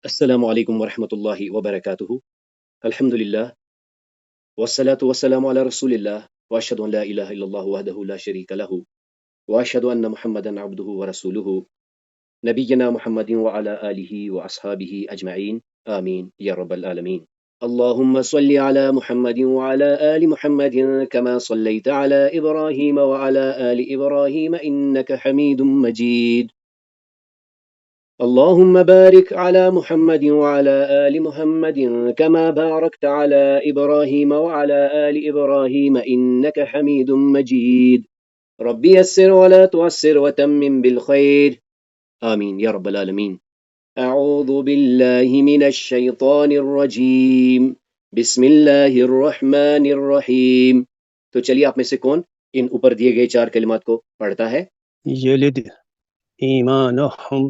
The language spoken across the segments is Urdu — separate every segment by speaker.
Speaker 1: السلام علیکم ورحمۃ اللہ وبرکاتہ۔ الحمد للہ والصلاة والسلام علی رسول اللہ واشهد ان لا الہ الا اللہ وحدہ لا شریک لہ واشهد ان محمدا عبدہ ورسولہ نبینا محمد وعلی آلہ واصحابہ اجمعین آمین یا رب العالمین۔ اللهم صل على محمد وعلى آل محمد كما صليت على إبراهيم وعلى آل إبراهيم إنك حميد مجيد اللهم بارك على محمد وعلى آل محمد كما باركت على إبراهيم وعلى آل إبراهيم إنك حميد مجيد ربي يسر ولا تعسر وتمم بالخير آمين يا رب العالمين۔ أعوذ بالله من الشيطان الرجيم بسم الله الرحمن الرحيم۔ تو چلیے آپ میں سے کون ان اوپر دیے گئے 4 کلمات کو پڑھتا ہے؟
Speaker 2: یلد ایمانہم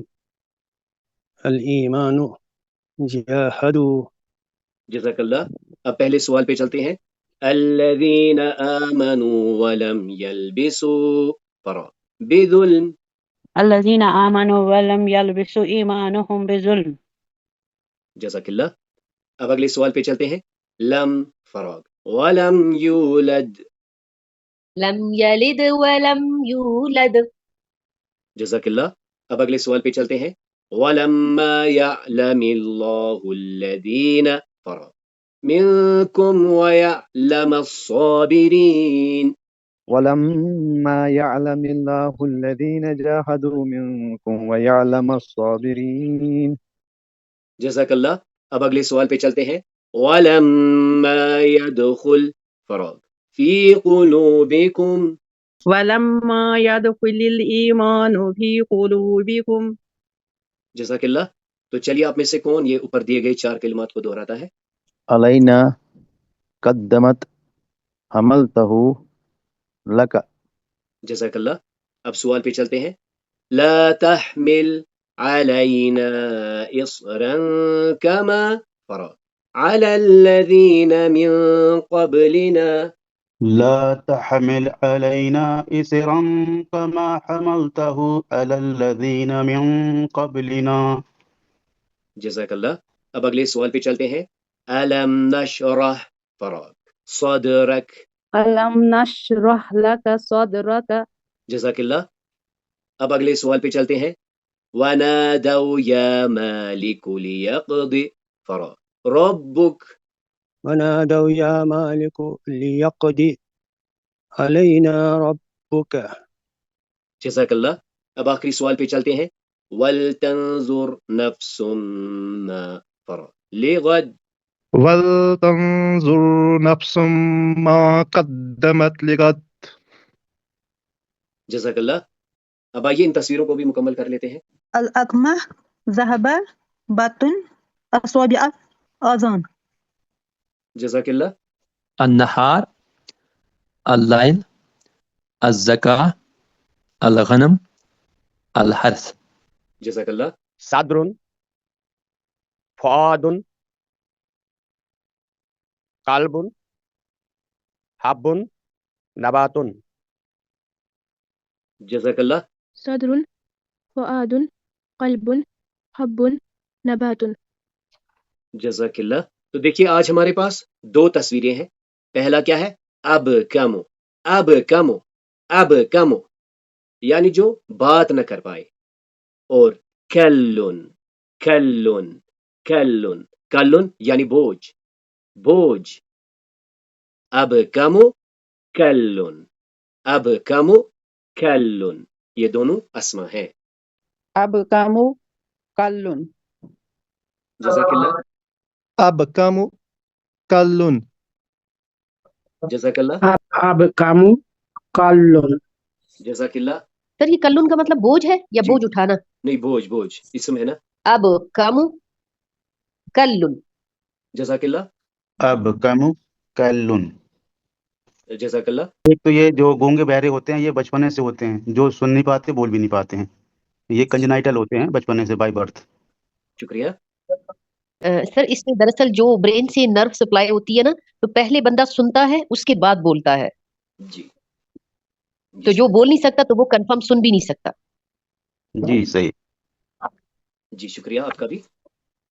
Speaker 2: الایمان جاہدوا۔
Speaker 1: جزاک اللہ۔ اب پہلے سوال پہ چلتے ہیں۔ الذین آمنوا ولم یلبسوا فرا بظلم۔
Speaker 3: الذين آمنوا ولم يلبسوا إيمانهم بظلم۔
Speaker 1: جزاک اللہ۔ اب اگلے سوال پہ چلتے ہیں۔ لم فراغ ولم یولد۔
Speaker 4: لم یلد ولم یولد۔
Speaker 1: جزاک اللہ۔ اب اگلے سوال پہ چلتے ہیں۔ ولما يعلم الله الذين فرغ منكم ويعلم الصابرين۔
Speaker 5: ولما يعلم الله الذين جاهدوا منكم ويعلم الصابرين۔
Speaker 1: جزاک اللہ۔ اب اگلے سوال پہ چلتے ہیں۔ ولما يدخل فراغ في قلوبكم۔
Speaker 3: ولما يدخل الإيمان في قلوبكم۔
Speaker 1: جزاک اللہ۔ تو چلیے آپ میں سے کون یہ اوپر دیے گئے 4 کلمات کو دہراتا ہے؟
Speaker 5: علینا قدمت حملتہ لک۔
Speaker 1: جزاک اللہ۔ اب سوال پہ چلتے ہیں۔ لا تحمل علینا اصرا كما فرض على الذين من قبلنا۔
Speaker 6: لا تحمل علينا إصرا كما حملته على الذين من قبلنا۔
Speaker 1: جزاک اللہ۔ اب اگلے سوال پہ چلتے ہیں۔ ألم نشرح فراغ صدرك۔
Speaker 3: ألم نشرح لك صدرك۔
Speaker 1: جزاک اللہ۔ اب اگلے سوال پہ چلتے ہیں۔ ونادوا يا مالك ليقض فراغ ربك۔
Speaker 2: ونادوا یا مالک لیقض علینا ربک۔
Speaker 1: جزاک اللہ۔ اب آخری سوال پہ چلتے ہیں۔ ولتنظر نفس ما فرغ لغد۔
Speaker 7: وَلْتَنْظُرْ نَفْسٌ مَا قَدَّمَتْ لِغَدٍ۔
Speaker 1: جزاک اللہ۔ اب آئیے ان تصویروں کو بھی مکمل کر لیتے ہیں۔
Speaker 8: الأكمة ذهب بطن أصابع آذان۔
Speaker 1: جزاک اللہ۔
Speaker 9: النہار الليل الزکاة الغنم الحرث۔
Speaker 1: جزاک اللہ۔
Speaker 2: صدر فؤاد قلب حب نبات۔
Speaker 1: جزاک اللہ۔
Speaker 10: صدر فؤاد قلب حب نبات۔
Speaker 1: جزاک اللہ۔ تو دیکھیے آج ہمارے پاس 2 تصویریں ہیں۔ پہلا کیا ہے؟ اب کمو، اب کمو، اب کمو، یعنی جو بات نہ کر پائے۔ اور کلن، کلن، کلن، کلن یعنی بوجھ، بوجھ۔ اب کمو کلن، اب کمو کلن، یہ دونوں اسما ہیں۔
Speaker 3: اب کامو کلن۔
Speaker 1: جزاک اللہ۔
Speaker 7: اب کم کلن۔
Speaker 1: جزاک اللہ۔
Speaker 3: اب کامو کلن۔
Speaker 1: جزاک اللہ۔
Speaker 4: سر یہ کلن کا مطلب بوجھ ہے یا
Speaker 1: جی۔
Speaker 4: بوجھ اٹھانا؟
Speaker 1: نہیں، بوجھ، بوجھ اسم ہے نا۔
Speaker 4: اب کم کلن۔
Speaker 1: جزاک اللہ۔
Speaker 6: اب کم کلن۔
Speaker 1: جزاک اللہ۔
Speaker 6: ایک تو یہ جو گونگے بہرے ہوتے ہیں یہ بچپنے سے ہوتے ہیں، جو سن نہیں پاتے بول بھی نہیں پاتے ہیں، یہ کنجنائٹل ہوتے ہیں بچپنے سے بائی برتھ۔
Speaker 1: شکریہ۔
Speaker 4: سر اس میں دراصل جو برین سے نرو سپلائی ہوتی ہے نا، تو پہلے بندہ سنتا ہے اس کے بعد بولتا ہے،
Speaker 1: جی۔
Speaker 4: تو جو بول نہیں سکتا تو وہ کنفرم سن بھی نہیں سکتا۔
Speaker 6: جی صحیح۔
Speaker 1: جی شکریہ آپ کا بھی۔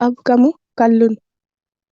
Speaker 10: أبكم كل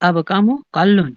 Speaker 3: أبكم قل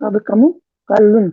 Speaker 8: أبكم قل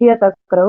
Speaker 8: هي تقرأ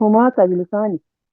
Speaker 8: هما تجلسان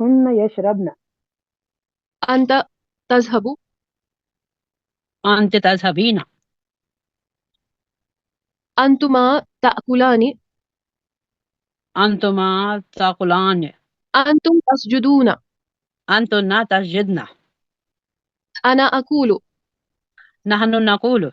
Speaker 8: هن يشربن
Speaker 10: أنت تذهب
Speaker 3: أنت تذهبين
Speaker 10: أنتما تأكلان
Speaker 3: أنتما تأكلان
Speaker 10: أنتم تسجدون
Speaker 3: أنتن تسجدن
Speaker 10: أنا أقول
Speaker 3: نحن نقول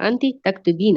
Speaker 4: أنت تكتبين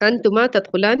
Speaker 4: أنتما تدخلان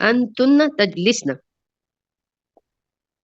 Speaker 4: أنتن تجلسن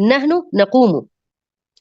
Speaker 4: نحن نقوم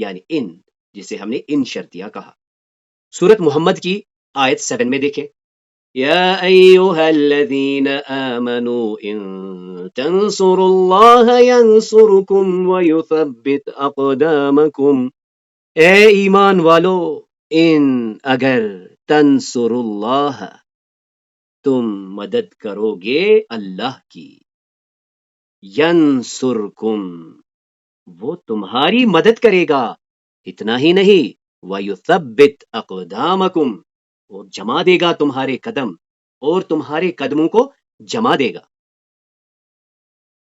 Speaker 1: یعنی ان، جسے ہم نے ان شرطیہ کہا. سورت محمد کی آیت 7 میں دیکھیں، یا ایھا الذین آمنوا ان تنصروا اللہ ینصرکم ویثبت اقدامکم. اے ایمان والو، ان اگر تنصر اللہ، تم مدد کرو گے اللہ کی، ینصرکم، وہ تمہاری مدد کرے گا. اتنا ہی نہیں، وَيُثَبِّتْ أَقْدَامَكُمْ، وہ جما دے گا تمہارے قدم، اور تمہارے قدموں کو جما دے گا.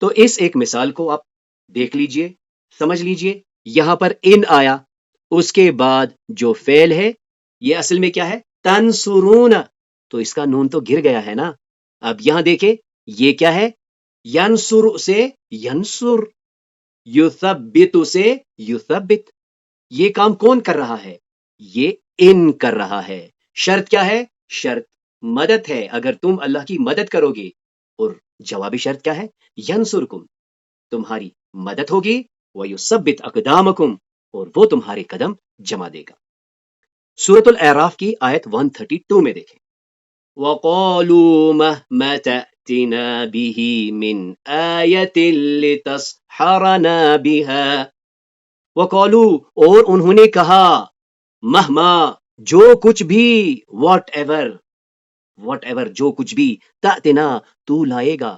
Speaker 1: تو اس ایک مثال کو آپ دیکھ لیجئے، سمجھ لیجئے. یہاں پر ان آیا، اس کے بعد جو فعل ہے یہ اصل میں کیا ہے؟ تنصرون. تو اس کا نون تو گر گیا ہے نا. اب یہاں دیکھیں یہ کیا ہے؟ ینصر سے ینصر، یثبت سے یثبت. یہ کام کون کر رہا ہے؟ یہ ان کر رہا ہے. شرط کیا ہے؟ شرط مدد ہے. اگر تم اللہ کی مدد کرو گے، اور جوابی شرط کیا ہے؟ ینصرکم، تمہاری مدد ہوگی، وَيُثَبِّتْ أَقْدَامَكُمْ، اور وہ تمہارے قدم جما دے گا. سورۃ الاعراف کی آیت 132 میں دیکھیں، وَقَالُوا مَهْمَ تَأْتِنَا بِهِ مِنْ آیَةٍ لِتَسْحَرَنَا بِهَا. وَقَالُوا، اور انہوں نے کہا، مہما، جو کچھ بھی، واٹ ایور، جو کچھ بھی، تأتنا، تو لائے گا،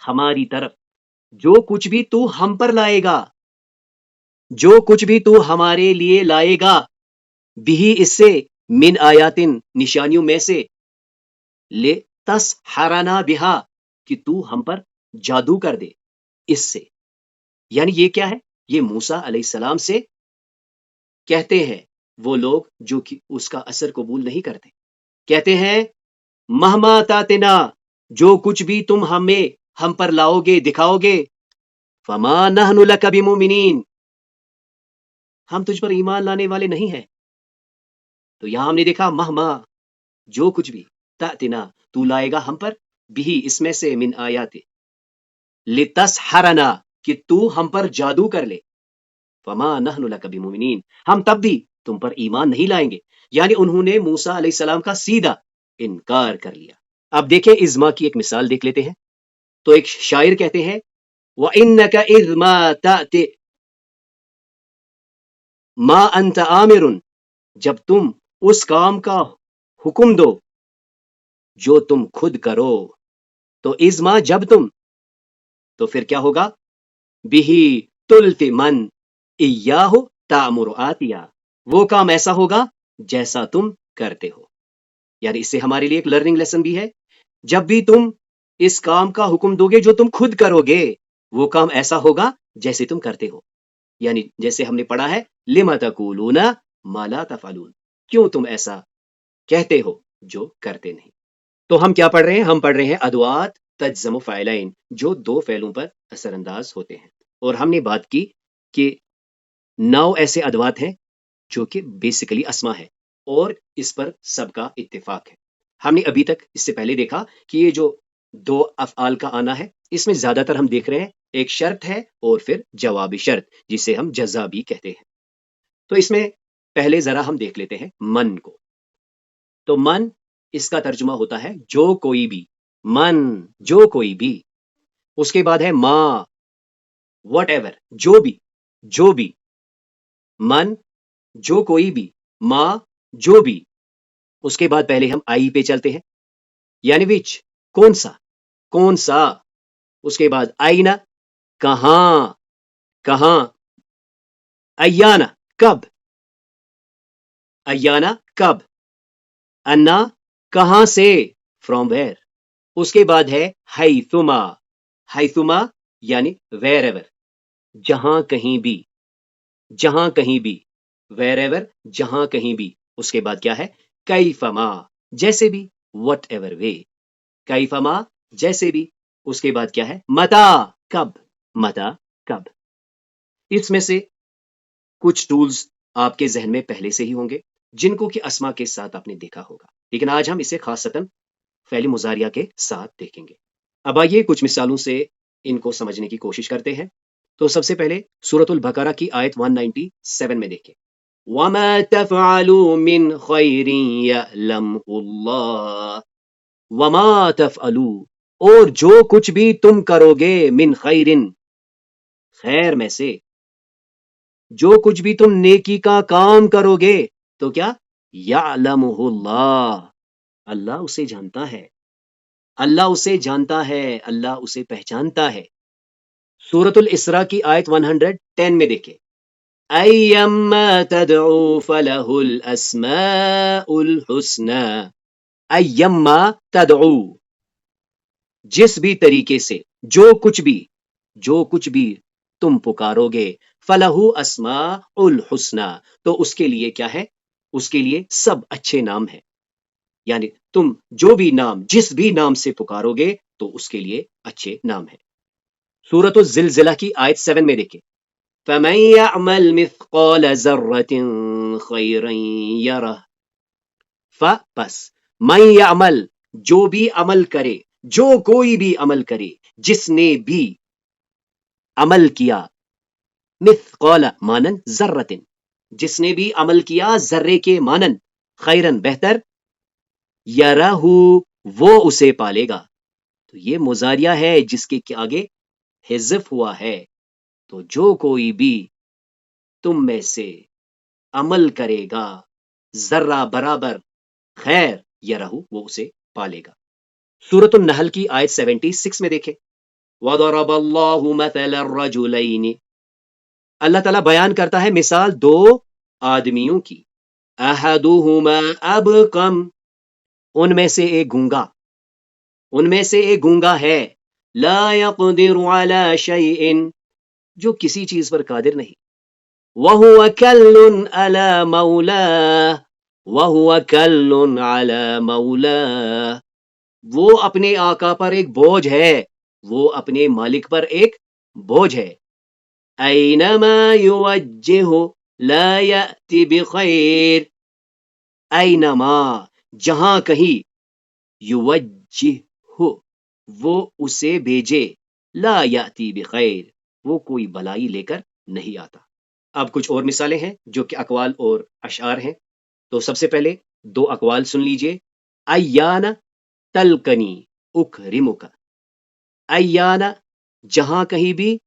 Speaker 1: ہماری طرف، جو کچھ بھی تو ہم پر لائے گا، جو کچھ بھی تو ہمارے لیے لائے گا، بھی اس سے، من آیاتن، نشانیوں میں سے، لے تسحرنا بہا، کہ تو ہم پر جادو کر دے اس سے. یعنی یہ کیا ہے؟ یہ موسیٰ علیہ السلام سے کہتے ہیں وہ لوگ جو کہ اس کا اثر قبول نہیں کرتے. کہتے ہیں مہما تاتنا، جو کچھ بھی تم ہم پر لاؤ گے، دکھاؤ گے، فما نحن لک بمؤمنین، ہم تجھ پر ایمان لانے والے نہیں ہیں. تو یہاں ہم نے دیکھا مہما، جو کچھ بھی، تاتنا، تو لائے گا ہم پر، بھی اس میں سے، من آیات، لتسحرنا، کہ تو ہم پر جادو کر لے، فما نحن لک بمؤمنین، ہم تب بھی تم پر ایمان نہیں لائیں گے. یعنی انہوں نے موسیٰ علیہ السلام کا سیدھا انکار کر لیا. اب دیکھیں ازما کی ایک مثال دیکھ لیتے ہیں. تو ایک شاعر کہتے ہیں، وَإِنَّكَ إِذْ مَا تَأْتِ مَا أَنْتَ آمِرٌ، جب تم اس کام کا حکم دو جو تم خود کرو. تو ازما، جب تم، تو پھر کیا ہوگا؟ بِهِ تُلْتِ مَنْ إِيَّاهُ تَأْمُرُ آتِيَا، وہ کام ایسا ہوگا جیسا تم کرتے ہو. یعنی اس سے ہمارے لیے ایک لرننگ لیسن بھی ہے. جب بھی تم اس کام کا حکم دو گے جو تم خود کرو گے، وہ کام ایسا ہوگا جیسے تم کرتے ہو. یعنی جیسے ہم نے پڑھا ہے، لِمَ تَقُولُونَ مَا لَا تَفْعَلُونَ، کیوں تم ایسا کہتے ہو جو کرتے نہیں. تو ہم کیا پڑھ رہے ہیں؟ ہم پڑھ رہے ہیں ادوات تجزم فاعلین، جو دو فعلوں پر اثر انداز ہوتے ہیں. اور ہم نے بات کی کہ 9 ایسے ادوات ہیں جو کہ بیسیکلی اسما ہے، اور اس پر سب کا اتفاق ہے. ہم نے ابھی تک اس سے پہلے دیکھا کہ یہ جو 2 افعال کا آنا ہے، اس میں زیادہ تر ہم دیکھ رہے ہیں ایک شرط ہے اور پھر جوابی شرط، جسے ہم جزا بھی کہتے ہیں. تو اس میں پہلے ذرا ہم دیکھ لیتے ہیں من کو. تو من، اس کا ترجمہ ہوتا ہے جو کوئی بھی، من، جو کوئی بھی. اس کے بعد ہے ما، واٹ ایور، جو بھی. من، جو کوئی بھی، ما، جو بھی. اس کے بعد پہلے ہم آئی پہ چلتے ہیں، یعنی وچ، کون سا. اس کے بعد آئینہ، کہاں. ایانا، کب. انا، کہاں سے، فرام ویئر. اس کے بعد ہے حیثما، یعنی ویر ایور، جہاں کہیں بھی، ویر ایور، جہاں کہیں بھی. اس کے بعد کیا ہے؟ کیفما، جیسے بھی، وٹ ایور وے، کیفما، جیسے بھی. اس کے بعد کیا ہے؟ متا، کب. اس میں سے کچھ ٹولز آپ کے ذہن میں پہلے سے ہی ہوں گے، جن کو کہ اسما کے ساتھ آپ نے دیکھا ہوگا، لیکن آج ہم اسے خاصتاً فعل مضارعہ کے ساتھ دیکھیں گے. اب آئیے کچھ مثالوں سے ان کو سمجھنے کی کوشش کرتے ہیں. تو سب سے پہلے سورۃ البقرہ کی آیت 197 میں دیکھیں، وَمَا تَفْعَلُوا مِنْ خَيْرٍ يَعْلَمْهُ اللَّهُ وَمَا تَفْعَلُوا، اور جو کچھ بھی تم کرو گے، من خیرن، خیر میں سے، جو کچھ بھی تم نیکی کا کام کرو گے تو کیا، یعلمہ اللہ، اللہ اسے جانتا ہے، اللہ اسے جانتا ہے، اللہ اسے پہچانتا ہے۔ سورۃ الاسراء کی آیت 110 میں دیکھیں، ایما تدعو فلہ الاسماء الحسنى، ایما تدعو، جس بھی طریقے سے، جو کچھ بھی تم پکارو گے، فلہ اسماء الحسنى، تو اس کے لیے کیا ہے، اس کے لیے سب اچھے نام ہیں، یعنی تم جو بھی نام، جس بھی نام سے پکارو گے تو اس کے لیے اچھے نام ہیں۔ سورۃ الزلزلہ کی آیت 7 میں دیکھیں، فَمَن يَعْمَلْ مِثْقَالَ ذَرَّةٍ خَيْرًا يَرَهُ، پس من یعمل، جو بھی عمل کرے، جو کوئی بھی عمل کرے، جس نے بھی عمل کیا، مثقال مانن ذرۃ، جس نے بھی عمل کیا ذرے کے مانن، خیرن بہتر، یرہ وہ اسے پالے گا، تو یہ مضارعہ ہے جس کے آگے حذف ہوا ہے، تو جو کوئی بھی تم میں سے عمل کرے گا ذرہ برابر خیر، یرہ وہ اسے پالے گا۔ سورۃ النحل کی آیت 76 میں دیکھیں، وَضَرَبَ اللَّهُ مَثَلَ الرَّجُلَيْنِ، اللہ تعالیٰ بیان کرتا ہے مثال دو آدمیوں کی، أَحَدُهُمَا أَبْكَمْ، ان میں سے ایک گونگا ہے، لا يقدر على شيء، جو کسی چیز پر قادر نہیں، وهو كل على مولاه، وہ اپنے آقا پر ایک بوجھ ہے، وہ اپنے مالک پر ایک بوجھ ہے، اینما یوجہ لا یأتی بخیر، اینما جہاں کہیں، یوجہ وہ اسے بھیجے، لا یأتی بخیر وہ کوئی بلائی لے کر نہیں آتا۔ اب کچھ اور مثالیں ہیں جو کہ اقوال اور اشعار ہیں، تو سب سے پہلے دو اقوال سن لیجئے، ایانا تلقنی اکرمک، ایانا جہاں کہیں بھی،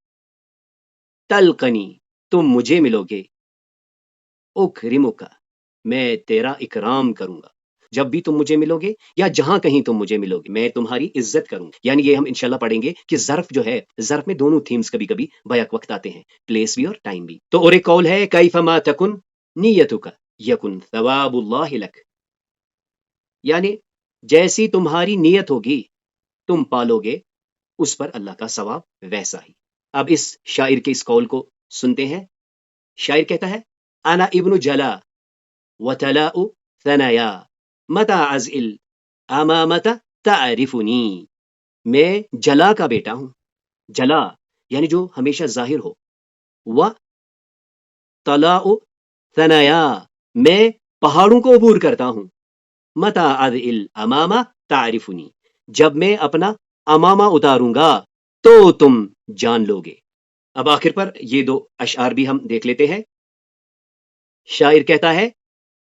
Speaker 1: تلقنی تم مجھے ملو گے، اکرمک میں تیرا اکرام کروں گا، جب بھی تم مجھے ملو گے یا جہاں کہیں تم مجھے ملو گے میں تمہاری عزت کروں گا۔ یعنی یہ ہم انشاءاللہ پڑھیں گے کہ ظرف جو ہے، ظرف میں دونوں تھیمز کبھی کبھی بیک وقت آتے ہیں، پلیس بھی اور ٹائم بھی۔ تو اور ایک قول ہے، کیفما تکن نیتک یکن ثواب اللہ لک، یعنی جیسی تمہاری نیت ہوگی تم پالو گے اس پر اللہ کا ثواب ویسا ہی۔ اب اس شاعر کے اس قول کو سنتے ہیں۔ شاعر کہتا ہے، انا ابن جلا وتلاء ثنایا متى ازل امامت تعرفنی، میں جلا کا بیٹا ہوں، جلا یعنی جو ہمیشہ ظاہر ہو، و طلاء ثنایا میں پہاڑوں کو عبور کرتا ہوں، متى ازل امام تعرفنی جب میں اپنا امامہ اتاروں گا تو تم جان لو گے۔ اب آخر پر یہ دو اشعار بھی ہم دیکھ لیتے ہیں۔ شاعر کہتا ہے،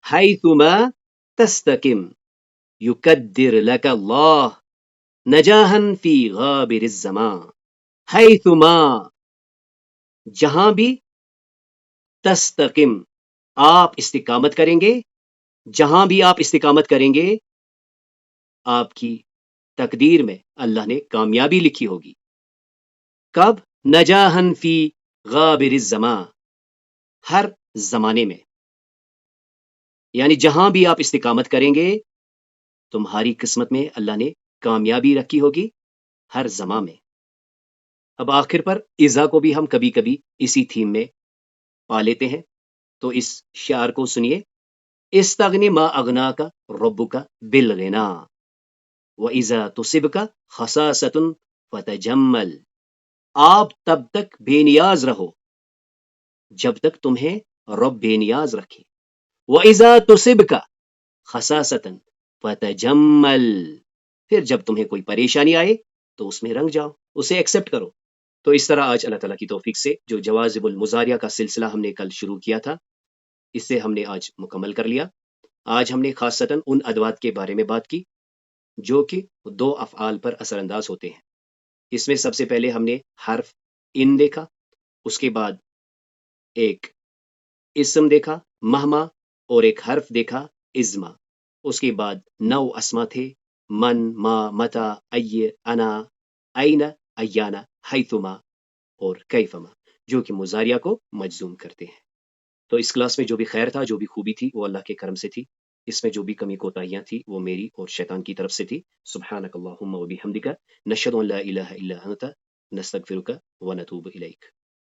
Speaker 1: حیثما تستقم یقدر لک اللہ نجاحا فی غابر الزمان، حیثما جہاں بھی، تستقم آپ استقامت کریں گے، جہاں بھی آپ استقامت کریں گے آپ کی تقدیر میں اللہ نے کامیابی لکھی ہوگی۔ کب؟ نجاحا فی غابر الزمان، ہر زمانے میں، یعنی جہاں بھی آپ استقامت کریں گے تمہاری قسمت میں اللہ نے کامیابی رکھی ہوگی ہر زمان میں۔ اب آخر پر اذا کو بھی ہم کبھی کبھی اسی تھیم میں پا لیتے ہیں، تو اس شعر کو سنیے، استغنی ما اغناک ربک بالغنا وَإِذَا تُصِبْكَ خَصَاصَةٌ فَتَجَمَّلْ، آپ تب تک بے نیاز رہو جب تک تمہیں رب بے نیاز رکھے، وَإِذَا تُصِبْكَ خَصَاصَةٌ فَتَجَمَّلْ، پھر جب تمہیں کوئی پریشانی آئے تو اس میں رنگ جاؤ، اسے ایکسپٹ کرو۔ تو اس طرح آج اللہ تعالیٰ کی توفیق سے جو جوازب المضارعہ کا سلسلہ ہم نے کل شروع کیا تھا، اسے ہم نے آج مکمل کر لیا۔ آج ہم نے خاصتاً ان ادوات کے بارے میں بات کی جو کہ دو افعال پر اثر انداز ہوتے ہیں۔ اس میں سب سے پہلے ہم نے حرف ان دیکھا، اس کے بعد ایک اسم دیکھا مہما، اور ایک حرف دیکھا ازما۔ اس کے بعد 9 اسما تھے، من، ما، متا، ای، انا، این، ایانا، حیثما اور کیفما، جو کہ مضارعہ کو مجزوم کرتے ہیں۔ تو اس کلاس میں جو بھی خیر تھا، جو بھی خوبی تھی، وہ اللہ کے کرم سے تھی۔ اس میں جو بھی کمی کوتاہیاں تھی وہ میری اور شیطان کی طرف سے تھی۔ سبحانک اللہم و بحمدک، نشہد ان لا الہ الا انت، نستغفرک و نتوب الیک۔